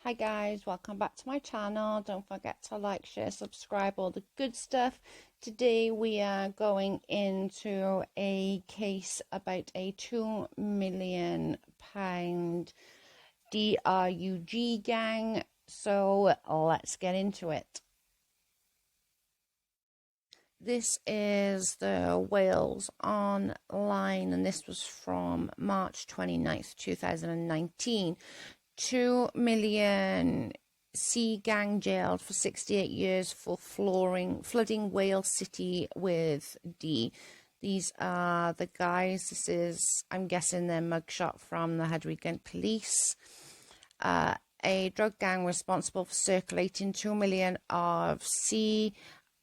Hi guys, welcome back to my channel. Don't forget to like, share, subscribe, all the good stuff. Today we are going into a case about a £2 million DRUG gang. So let's get into it. This is the Wales Online, and this was from March 29th, 2019. 2 million C gang jailed for 68 years for flooding Wales City with D. These are the guys. This is, I'm guessing, their mugshot from the Hadrigan police. A drug gang responsible for circulating 2 million of C,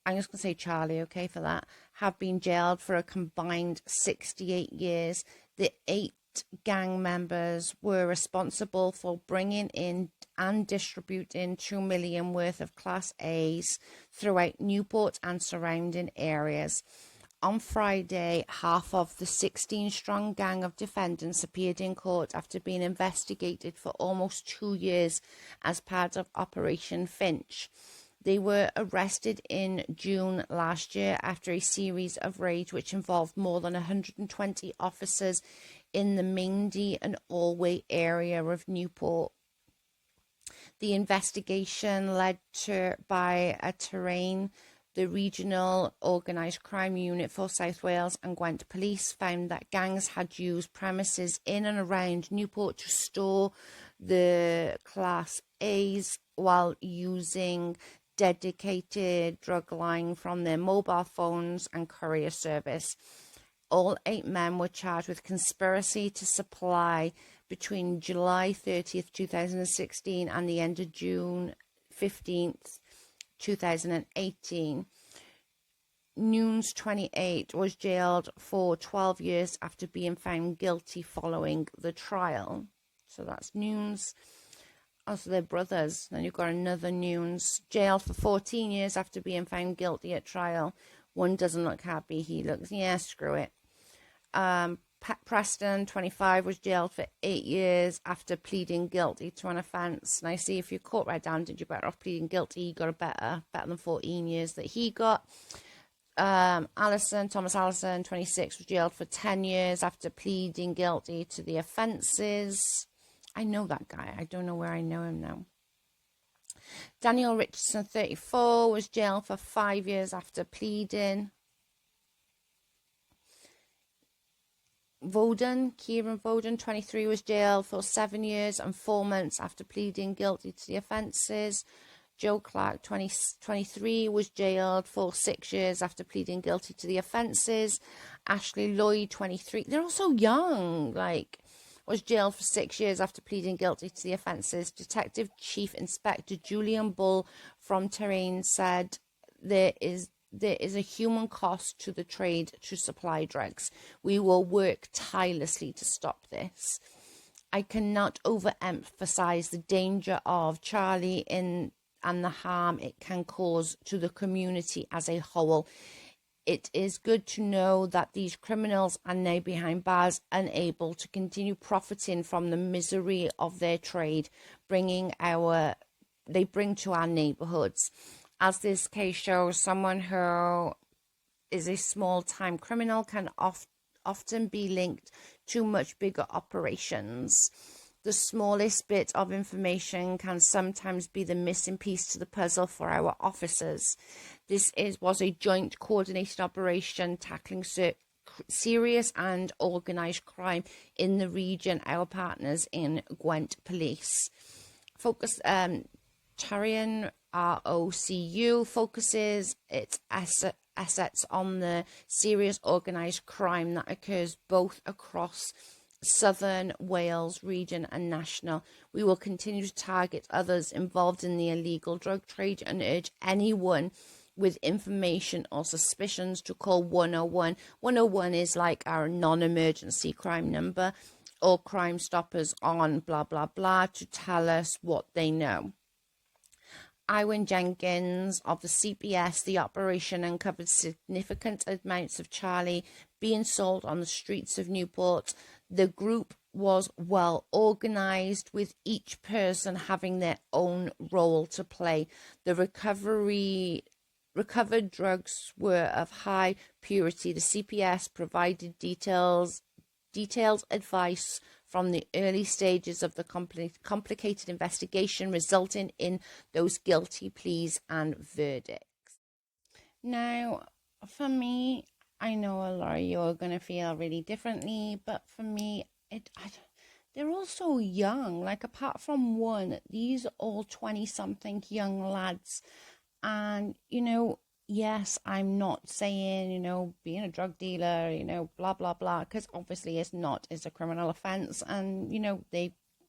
I'm just going to say Charlie, okay, for that, have been jailed for a combined 68 years. The 8 gang members were responsible for bringing in and distributing 2 million worth of Class A's throughout Newport and surrounding areas. On Friday, half of the 16-strong gang of defendants appeared in court after being investigated for almost 2 years as part of Operation Finch. They were arrested in June last year after a series of raids which involved more than 120 officers in the Mindy and Allway area of Newport. The investigation led by a terrain. The Regional Organised Crime Unit for South Wales and Gwent Police found that gangs had used premises in and around Newport to store the Class A's while using dedicated drug line from their mobile phones and courier service. All 8 men were charged with conspiracy to supply between July 30th, 2016 and the end of June 15th, 2018. Nunes, 28, was jailed for 12 years after being found guilty following the trial. So that's Nunes. Also, they're brothers. Then you've got another Nunes, jailed for 14 years after being found guilty at trial. One doesn't look happy. He looks, yeah, screw it. Pat Preston, 25, was jailed for 8 years after pleading guilty to an offence. And I see if you're caught red-handed, you're better off pleading guilty. You got a better than 14 years that he got. Thomas Allison, 26, was jailed for 10 years after pleading guilty to the offences. I know that guy. I don't know where I know him now. Daniel Richardson, 34, was jailed for 5 years after pleading. Kieran Voden, 23, was jailed for 7 years and 4 months after pleading guilty to the offences. Joe Clark, 23, was jailed for 6 years after pleading guilty to the offences. Ashley Lloyd, 23, they're all so young, was jailed for 6 years after pleading guilty to the offences. Detective Chief Inspector Julian Bull from Terrain said there is a human cost to the trade to supply drugs. We will work tirelessly to stop this. I cannot overemphasize the danger of Charlie and the harm it can cause to the community as a whole. It is good to know that these criminals are now behind bars, unable to continue profiting from the misery of their trade they bring to our neighbourhoods. As this case shows, someone who is a small-time criminal can often be linked to much bigger operations. The smallest bit of information can sometimes be the missing piece to the puzzle for our officers. This was a joint coordinated operation tackling serious and organised crime in the region. Our partners in Gwent Police Tarian ROCU focuses its assets on the serious organised crime that occurs both across Southern Wales region and national. We will continue to target others involved in the illegal drug trade and urge anyone with information or suspicions to call 101. 101 is like our non-emergency crime number, or Crime Stoppers on blah blah blah, to tell us what they know. Iwan Jenkins of the CPS, the operation uncovered significant amounts of Charlie being sold on the streets of Newport. The group was well organized, with each person having their own role to play. The recovered drugs were of high purity. The CPS provided detailed advice from the early stages of the complicated investigation, resulting in those guilty pleas and verdicts. Now, for me, I know a lot of you are going to feel really differently, but for me, they're all so young. Like, apart from one, these are all 20-something young lads. And, yes, I'm not saying, being a drug dealer, blah, blah, blah, because obviously it's a criminal offense. And,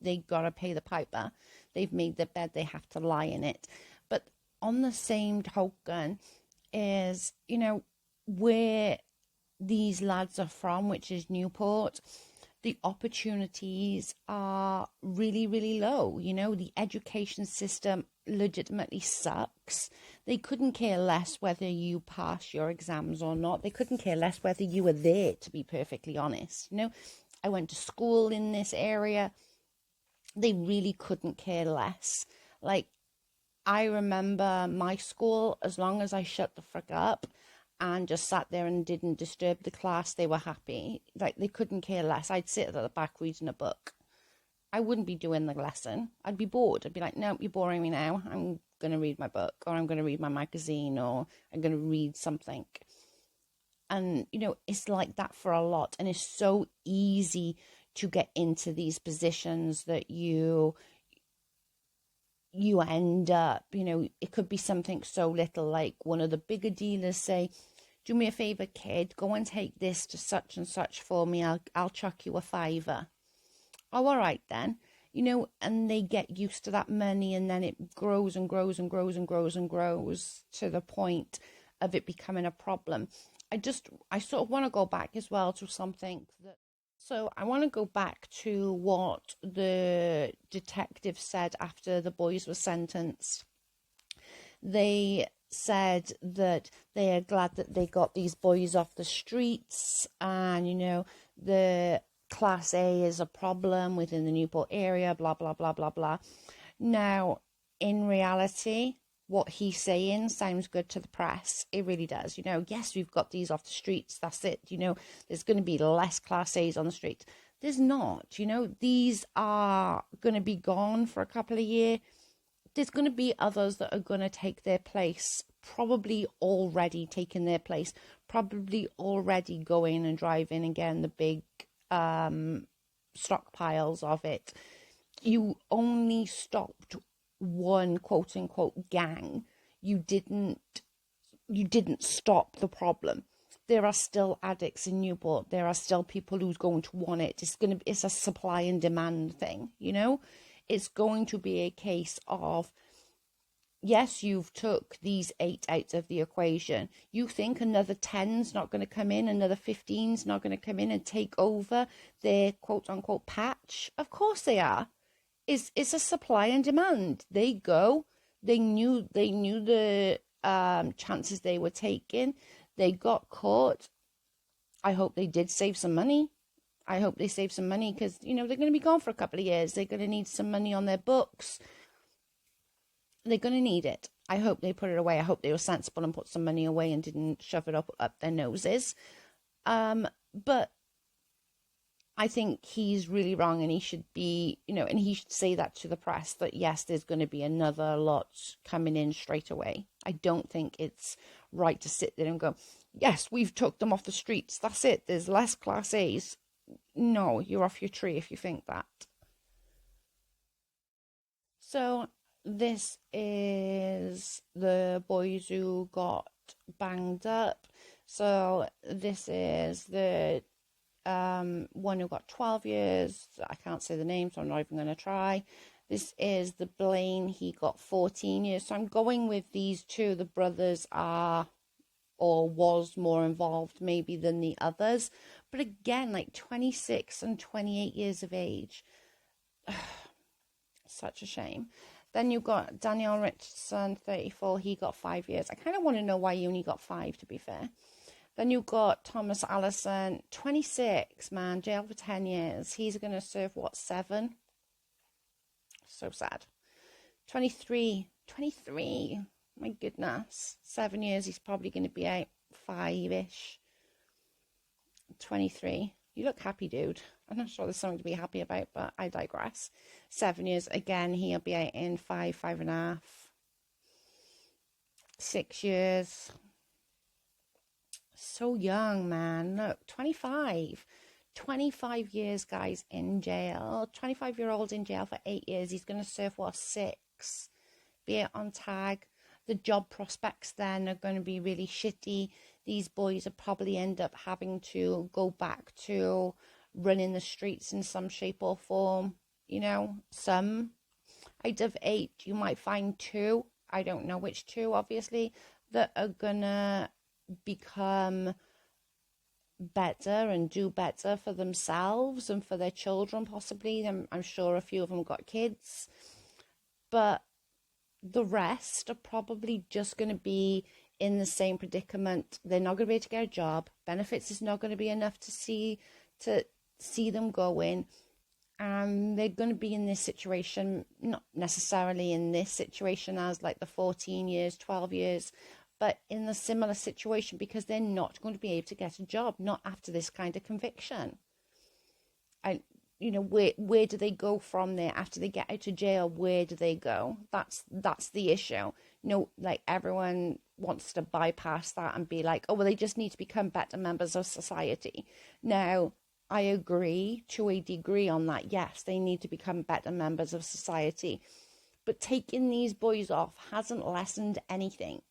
they got to pay the piper. They've made the bed, they have to lie in it. But on the same token is, where these lads are from, which is Newport, the opportunities are really, really low. The education system legitimately sucks. They couldn't care less whether you pass your exams or not. They couldn't care less whether you were there, to be perfectly honest. I went to school in this area. They really couldn't care less. Like, I remember my school, as long as I shut the frick up and just sat there and didn't disturb the class, they were happy. Like, they couldn't care less. I'd sit at the back reading a book. I wouldn't be doing the lesson. I'd be bored. I'd be like, no, you're boring me now. I'm going to read my book, or I'm going to read my magazine, or I'm going to read something. And, it's like that for a lot. And it's so easy to get into these positions that you end up, it could be something so little, like one of the bigger dealers say, do me a favor, kid, go and take this to such and such for me. I'll chuck you a $5. Oh, all right then. And they get used to that money, and then it grows and grows and grows and grows and grows to the point of it becoming a problem. I sort of want to go back as well to something that. So I want to go back to what the detective said after the boys were sentenced. They said that they are glad that they got these boys off the streets, and, the Class A is a problem within the Newport area, blah, blah, blah, blah, blah. Now, in reality, what he's saying sounds good to the press. It really does. Yes, we've got these off the streets. That's it. There's going to be less Class A's on the streets. There's not. These are going to be gone for a couple of years. There's going to be others that are going to take their place, probably already taking their place, probably already going and driving again the big stockpiles of it. You only stopped one quote unquote gang. You didn't stop the problem. There are still addicts in Newport. There are still people who's going to want it. It's a supply and demand thing, It's going to be a case of, yes, you've took these 8 out of the equation. You think another 10's not going to come in, another 15's not going to come in and take over their quote unquote patch? Of course they are. It's a supply and demand. They knew the chances they were taking. They got caught. I hope they did save some money. I hope they saved some money, because, they're going to be gone for a couple of years. They're going to need some money on their books. They're going to need it. I hope they put it away. I hope they were sensible and put some money away and didn't shove it up their noses. But I think he's really wrong, and he should be, and he should say that to the press, that yes, there's going to be another lot coming in straight away. I don't think it's right to sit there and go, yes, we've took them off the streets. That's it. There's less Class A's. No, you're off your tree if you think that. So this is the boys who got banged up. So this is the one who got 12 years. I can't say the name, so I'm not even going to try. This is the Blaine. He got 14 years. So I'm going with these two. The brothers are, or was, more involved maybe than the others. But again, like 26 and 28 years of age. Such a shame. Then you've got Daniel Richardson, 34. He got 5 years. I kind of want to know why he only got 5, to be fair. Then you've got Thomas Allison, 26, man, jail for 10 years. He's going to serve, what, 7? So sad. 23, 23. My goodness. 7 years, he's probably going to be out 5-ish. 23. You look happy, dude. I'm not sure there's something to be happy about, but I digress. 7 years, again, he'll be out in 5.5. 6 years. So young, man. Look, 25. 25 years, guys, in jail. 25-year-old in jail for 8 years. He's going to serve, what, 6? Be it on tag. The job prospects then are going to be really shitty. These boys will probably end up having to go back to running the streets in some shape or form. You know, some out of 8, you might find 2. I don't know which 2, obviously, that are going to become better and do better for themselves and for their children, possibly. I'm sure a few of them got kids. But the rest are probably just going to be in the same predicament. They're not going to be able to get a job. Benefits is not going to be enough to see them going. And they're going to be in this situation, not necessarily in this situation as like the 14 years, 12 years, but in the similar situation because they're not going to be able to get a job, not after this kind of conviction. And, you know, where do they go from there after they get out of jail? Where do they go? That's the issue. You know, like everyone wants to bypass that and be like, oh, well, they just need to become better members of society. Now, I agree to a degree on that. Yes, they need to become better members of society. But taking these boys off hasn't lessened anything.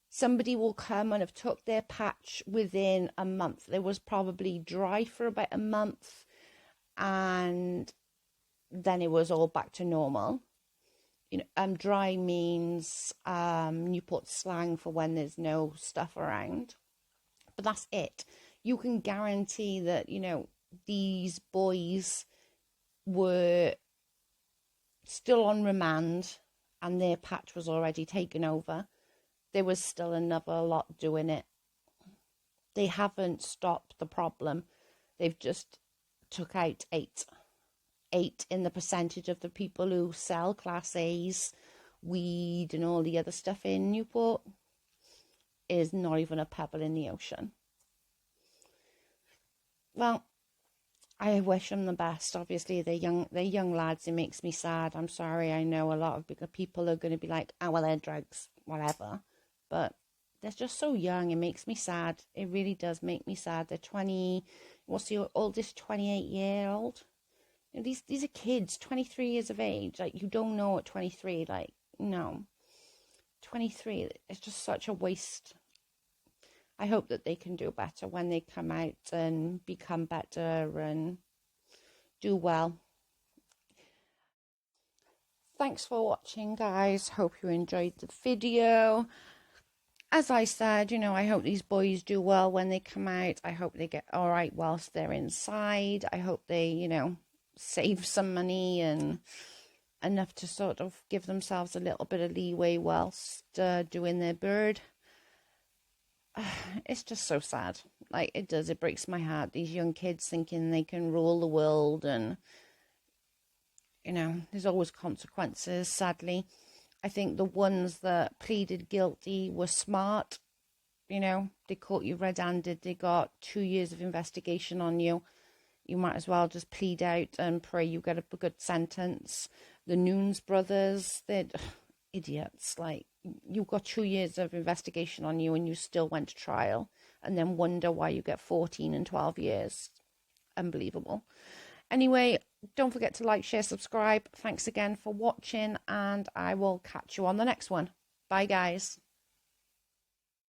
Somebody will come and have took their patch within a month. They was probably dry for about a month and then it was all back to normal. You know, dry means Newport slang for when there's no stuff around. But that's it. You can guarantee that, you know, these boys were still on remand and their patch was already taken over. There was still another lot doing it. They haven't stopped the problem. They've just took out 8. 8 in the percentage of the people who sell Class A's, weed and all the other stuff in Newport is not even a pebble in the ocean. Well, I wish them the best. Obviously, they're young lads. It makes me sad. I'm sorry. I know a lot of bigger people are going to be like, oh, well, they're drugs, whatever. But they're just so young. It makes me sad. It really does make me sad. They're 20. What's the oldest? 28-year-old. You know, these are kids, 23 years of age. Like, you don't know at 23. Like, no. 23. It's just such a waste. I hope that they can do better when they come out and become better and do well. Thanks for watching, guys. Hope you enjoyed the video. As I said, you know, I hope these boys do well when they come out. I hope they get all right whilst they're inside. I hope they, you know, save some money and enough to sort of give themselves a little bit of leeway whilst doing their bird. It's just so sad. Like, it does. It breaks my heart. These young kids thinking they can rule the world and, you know, there's always consequences, sadly. I think the ones that pleaded guilty were smart. You know, they caught you red-handed. They got 2 years of investigation on you. You might as well just plead out and pray you get a good sentence. The Nunes brothers, they're idiots. Like, you've got 2 years of investigation on you and you still went to trial and then wonder why you get 14 and 12 years. Unbelievable. Anyway, don't forget to like, share, subscribe. Thanks again for watching and I will catch you on the next one. Bye, guys.